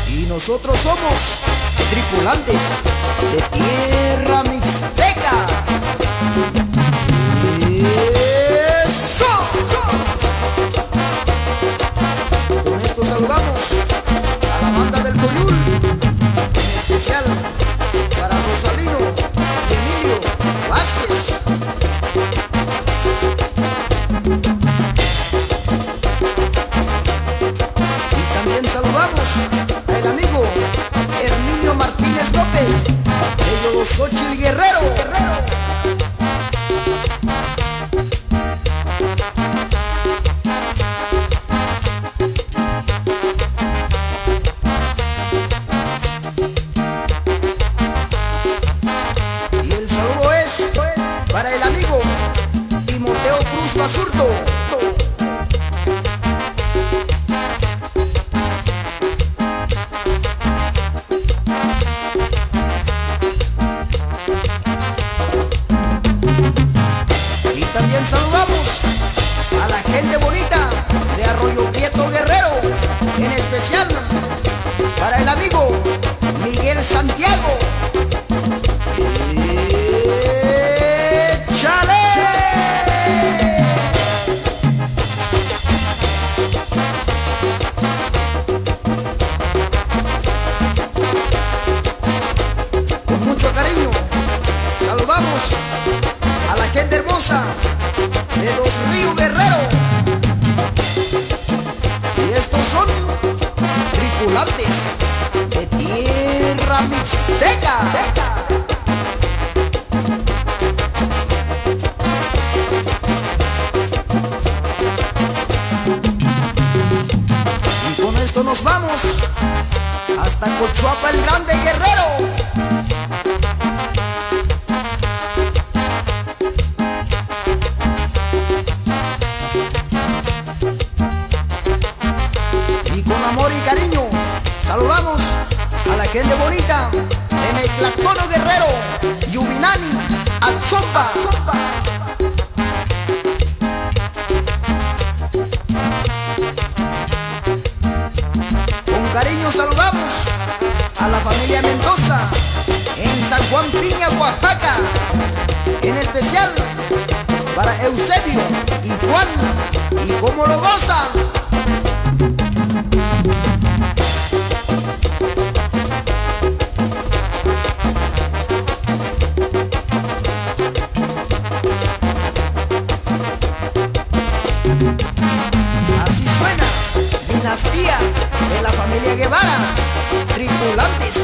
Y nosotros somos tripulantes de Tierra Mixteca. ¡Eso! Con esto saludamos a la banda del Coyul, en especial para Rosalino y Emilio Vázquez. Y también saludamos al amigo Herminio Martínez López, de Yodosochil Guerrero. Y el saludo es para el amigo Timoteo Cruz Basurto. También saludamos a la gente bonita de Arroyo Prieto Guerrero, en especial para el amigo Miguel Santiago. ¡Échale! Con mucho cariño saludamos a la gente hermosa de Los Ríos Guerrero. Y estos son tripulantes de Tierra Mixteca. Y con esto nos vamos hasta Cochuapa el Grande, Guerrero. Amor y cariño, saludamos a la gente bonita de Meclatono Guerrero, Yubinani, Atzompa. Con cariño saludamos a la familia Mendoza en San Juan Piña, Oaxaca, en especial para Eusebio y Juan, y cómo lo goza. Así suena Dinastía de la familia Guevara, tripulantes